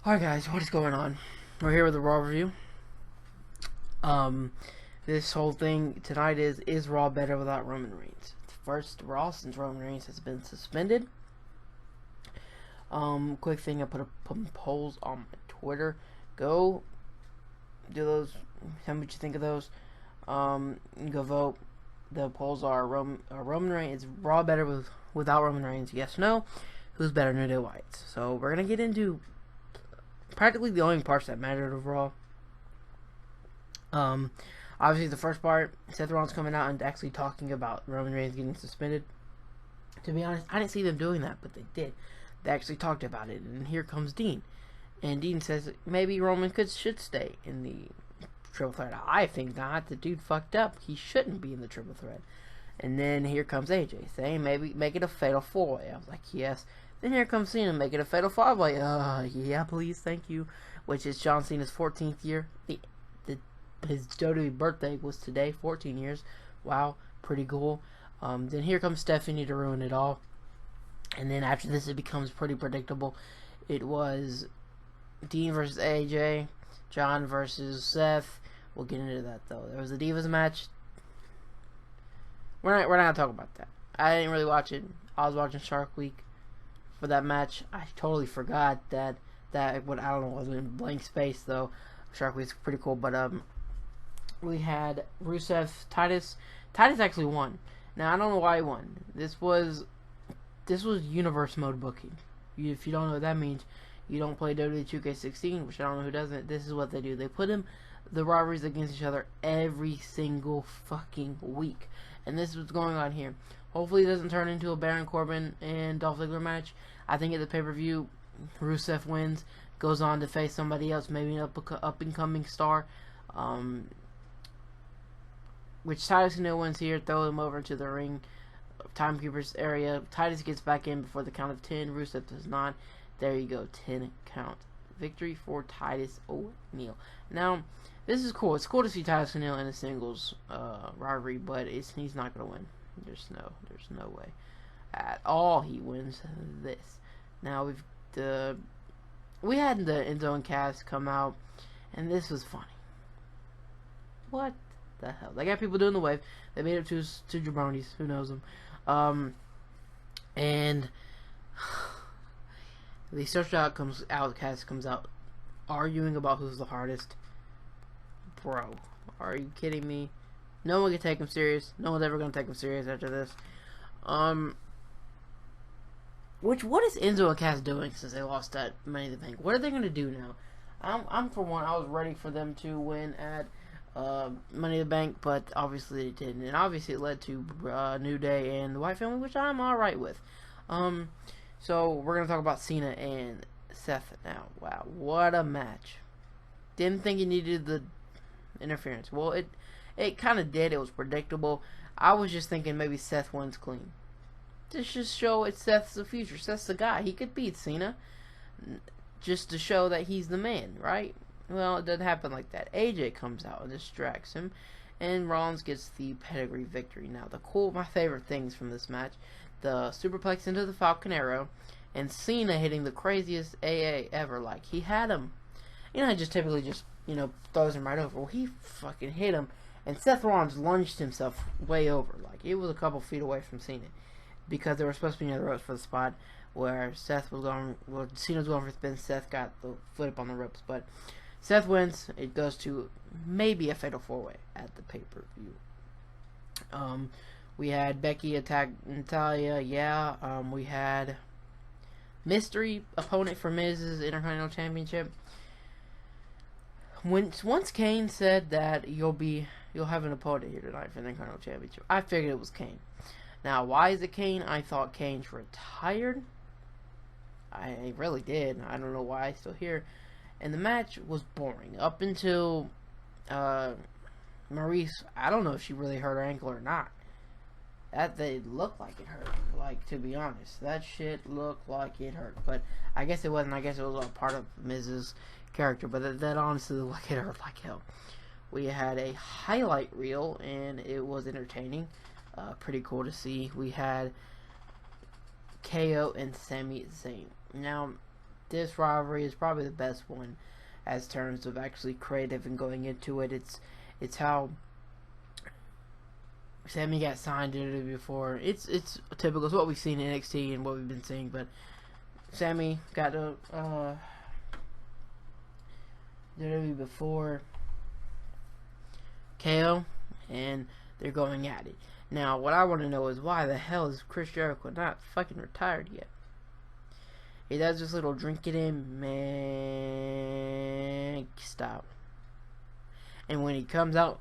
Alright guys, what is going on? We're here with a Raw review. This whole thing tonight is Raw better without Roman Reigns? It's the first Raw since Roman Reigns has been suspended. Quick thing, I put some polls on my Twitter. Go do those, tell me what you think of those. Go vote. The polls are Roman Reigns, is Raw better without Roman Reigns? Yes, no. Who's better, New Day, White? So we're gonna get into practically the only parts that mattered overall. Obviously the first part, Seth Rollins coming out and actually talking about Roman Reigns getting suspended. To be honest, I didn't see them doing that, but they did. They actually talked about it, and here comes Dean. And Dean says maybe Roman should stay in the triple threat. I think not. The dude fucked up. He shouldn't be in the triple threat. And then here comes AJ saying maybe make it a fatal 4-way. I was like, yes. Then here comes Cena, make it a fatal 5-way. Yeah, please, thank you. Which is John Cena's 14th year. His WWE birthday was today, 14 years. Wow, pretty cool. Then here comes Stephanie to ruin it all. And then after this, it becomes pretty predictable. It was Dean versus AJ, John versus Seth. We'll get into that though. There was a Divas match. We're not gonna talk about that. I didn't really watch it. I was watching Shark Week for that match. I totally forgot that what I don't know, was in blank space though. Shark Week's pretty cool, but we had Rusev, Titus. Titus actually won. Now I don't know why he won. This was universe mode booking. If you don't know what that means, you don't play WWE 2K16, which I don't know who doesn't. This is what they do. They put the rivalries against each other every single fucking week. And this is what's going on here. Hopefully it doesn't turn into a Baron Corbin and Dolph Ziggler match. I think at the pay-per-view, Rusev wins, goes on to face somebody else, maybe an up-and-coming star. Which Titus wins here, throw him over to the ring, timekeeper's area. Titus gets back in before the count of 10. Rusev does not. There you go, 10 count. Victory for Titus O'Neil. Now, this is cool. It's cool to see Titus O'Neil in a singles rivalry, but he's not going to win. There's no way at all he wins this. Now we had the Enzo and Cass come out, and this was funny. What the hell? They got people doing the wave. They made it to jabronis. Who knows them? And the social outcast comes out arguing about who's the hardest. Bro, are you kidding me? No one can take him serious. No one's ever gonna take him serious after this. What is Enzo and Cass doing since they lost that Money in the Bank? What are they gonna do now? I'm for one, I was ready for them to win at Money in the Bank, but obviously it didn't, and obviously it led to New Day and the White Family, which I'm alright with. So we're gonna talk about Cena and Seth now. Wow, what a match! Didn't think he needed the interference. Well, it kind of did. It was predictable. I was just thinking maybe Seth wins clean. Just show it's Seth's the future. Seth's the guy. He could beat Cena, just to show that he's the man, right? Well, it doesn't happen like that. AJ comes out and distracts him, and Rollins gets the pedigree victory. Now, my favorite things from this match, the superplex into the Falcon Arrow, and Cena hitting the craziest AA ever. Like, he had him. He just typically throws him right over. Well, he fucking hit him, and Seth Rollins lunged himself way over. Like, it was a couple feet away from Cena, because they were supposed to be near the ropes for the spot where Cena was going for the spin. Seth got the foot up on the ropes, but Seth wins. It goes to maybe a fatal 4-way at the pay-per-view. We had Becky attack Natalya. Yeah. We had mystery opponent for Miz's Intercontinental Championship. Once Kane said that you'll have an opponent here tonight for the Intercontinental Championship, I figured it was Kane. Now, why is it Kane? I thought Kane's retired. I really did. I don't know why he's still here. And the match was boring up until Maurice. I don't know if she really hurt her ankle or not. That they looked like it hurt. Like, to be honest, that shit looked like it hurt. But I guess it wasn't. I guess it was all part of Mrs. character. But that honestly looked like it hurt like hell. We had a highlight reel, and it was entertaining. Pretty cool to see. We had KO and Sami Zayn. Now, this rivalry is probably the best one, as terms of actually creative and going into it. It's how Sammy got signed to WWE before. It's typical. It's what we've seen in NXT and what we've been seeing. But Sammy got to WWE before KO, and they're going at it. Now, what I want to know is why the hell is Chris Jericho not fucking retired yet? He does this little drink it in, man. Stop. And when he comes out,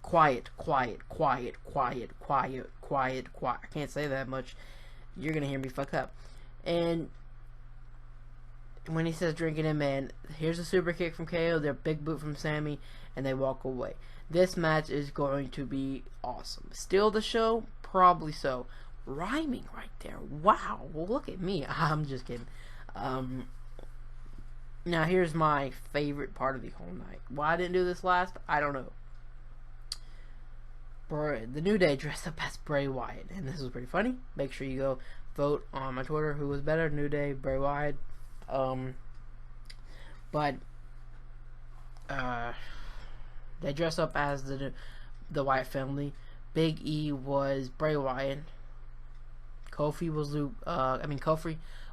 quiet. I can't say that much. You're gonna hear me fuck up. And when he says drink it in, man, here's a super kick from KO, their big boot from Sammy, and they walk away. This match is going to be awesome. Steal the show? Probably so. Rhyming right there. Wow. Well, look at me. I'm just kidding. Now, here's my favorite part of the whole night. Why I didn't do this last, I don't know. The New Day dressed up as Bray Wyatt, and this was pretty funny. Make sure you go vote on my Twitter who was better, New Day, Bray Wyatt. They dress up as the Wyatt family. Big E was Bray Wyatt. Kofi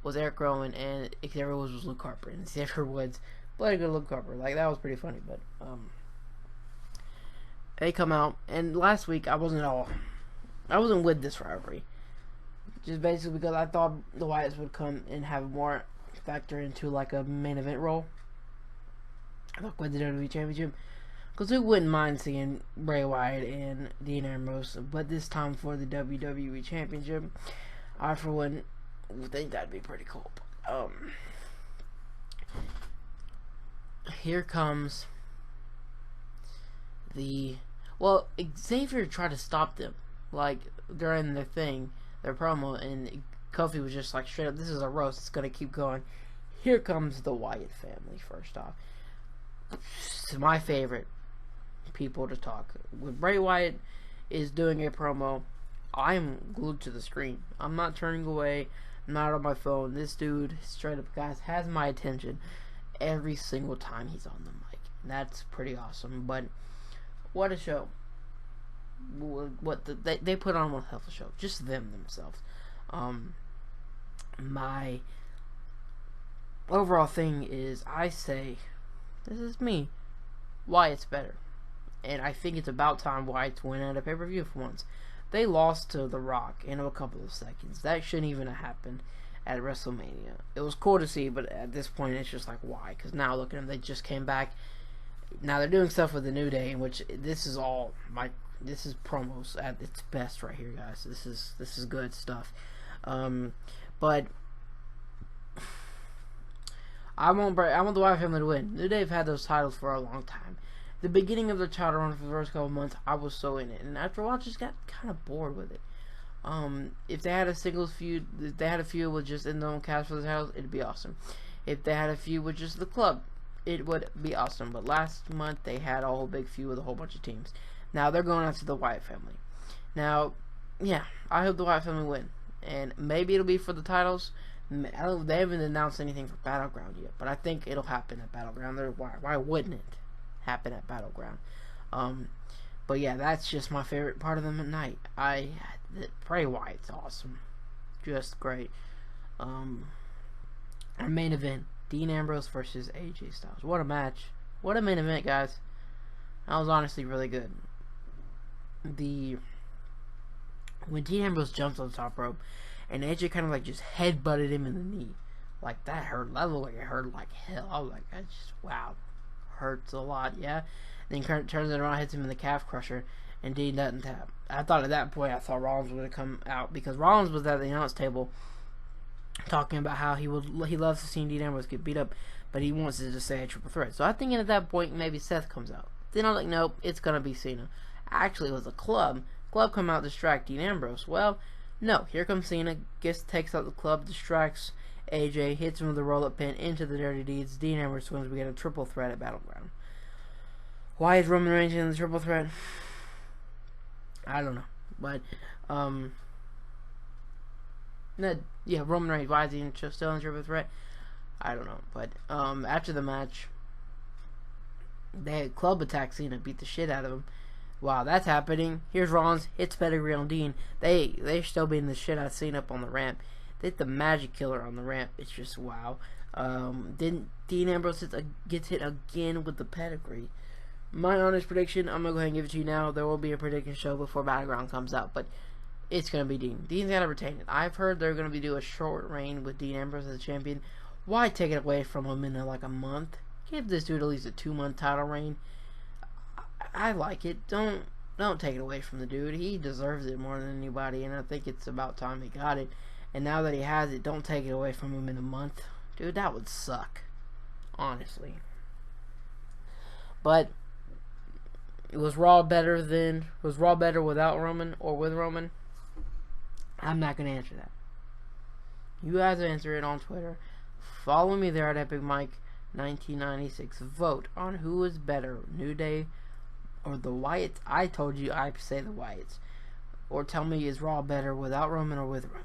was Eric Rowan, and Xavier Woods was Luke Harper. And Xavier Woods played a good Luke Harper. Like, that was pretty funny, but they come out, and last week I wasn't with this rivalry. Just basically because I thought the Wyatts would come and have more factor into like a main event role. Like with the WWE Championship. Because who wouldn't mind seeing Bray Wyatt and Dean Ambrose, but this time for the WWE Championship, I for one think that'd be pretty cool. Here comes Xavier tried to stop them, like during their promo, and Kofi was just like straight up, "This is a roast. It's gonna keep going." Here comes the Wyatt family. First off, it's my favorite people to talk. When Bray Wyatt is doing a promo, I'm glued to the screen. I'm not turning away. I'm not on my phone. This dude, straight up, guys, has my attention every single time he's on the mic. That's pretty awesome. But what a show! They put on one hell of a show. Just them themselves. My overall thing is, I say, this is me, Wyatt's better. And I think it's about time Wyatt's win at a pay-per-view for once. They lost to The Rock in a couple of seconds. That shouldn't even have happened at WrestleMania. It was cool to see, but at this point it's just like, why? Because now look at them, they just came back. Now they're doing stuff with the New Day, in which this is promos at its best right here, guys. This is good stuff. But I want the Wyatt family to win. New Day have had those titles for a long time. The beginning of their title run for the first couple of months, I was so in it, and after a while, I just got kind of bored with it. If they had a singles feud, if they had a feud with just in their own cast for the titles, it'd be awesome. If they had a feud with just the club, it would be awesome. But last month, they had a whole big feud with a whole bunch of teams. Now they're going after the Wyatt family. Now, yeah, I hope the Wyatt family win, and maybe it'll be for the titles. They haven't announced anything for Battleground yet, but I think it'll happen at Battleground. Why wouldn't it happen at Battleground? But yeah, that's just my favorite part of them at night. Bray Wyatt's awesome, just great. Our main event, Dean Ambrose versus AJ Styles. What a match! What a main event, guys. That was honestly really good. When Dean Ambrose jumps on the top rope, and AJ kind of like just headbutted him in the knee, like that hurt. That looked like it hurt like hell. I was like, that just, wow, hurts a lot, yeah. Then turns it around, hits him in the calf crusher, and Dean doesn't tap. I thought at that point, I thought Rollins would have come out, because Rollins was at the announce table talking about how he loves to see Dean Ambrose get beat up, but he wants to just say a triple threat. So I think at that point maybe Seth comes out. Then I was like, nope, it's gonna be Cena. Actually, it was a club. Club come out, distract Dean Ambrose. Well, no, here comes Cena, takes out the club, distracts AJ, hits him with a roll-up pin into the Dirty Deeds. Dean Ambrose wins. We get a triple threat at Battleground. Why is Roman Reigns in the triple threat? I don't know, but Roman Reigns. Why is he still in the triple threat? I don't know. But after the match, they had club attack Cena, beat the shit out of him. While that's happening, here's Rollins, hits pedigree on Dean. They're still beating the shit out of Cena up on the ramp. They hit the Magic Killer on the ramp. It's just wow. Then Dean Ambrose gets hit again with the pedigree. My honest prediction, I'm going to go ahead and give it to you now. There will be a prediction show before Battleground comes out, but it's going to be Dean. Dean's got to retain it. I've heard they're going to do a short reign with Dean Ambrose as a champion. Why take it away from him in like a month? Give this dude at least a 2-month title reign. I like it. Don't take it away from the dude. He deserves it more than anybody, and I think it's about time he got it. And now that he has it, don't take it away from him in a month. Dude, that would suck. Honestly. But was Raw better without Roman or with Roman? I'm not going to answer that. You guys answer it on Twitter. Follow me there at Epic Mike 1996. Vote on who is better, New Day or the Wyatts. I told you I say the Wyatts. Or tell me, is Raw better without Roman or with Roman?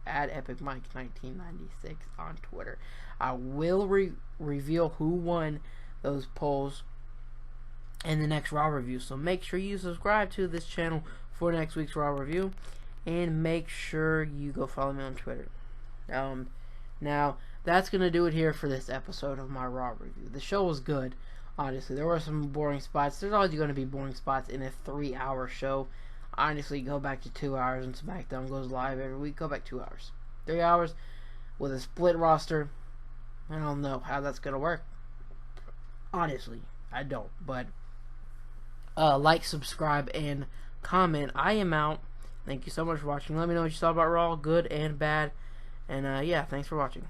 At Epic Mike 1996 on Twitter. I will reveal who won those polls in the next Raw review. So make sure you subscribe to this channel for next week's Raw review. And make sure you go follow me on Twitter. Now, that's going to do it here for this episode of my Raw review. The show was good, honestly. There were some boring spots. There's always going to be boring spots in a 3-hour show. Honestly, go back to 2 hours, and SmackDown goes live every week. Go back 2 hours. 3 hours with a split roster. I don't know how that's going to work. Honestly, I don't. But like, subscribe, and comment. I am out. Thank you so much for watching. Let me know what you thought about Raw, good and bad. And yeah, thanks for watching.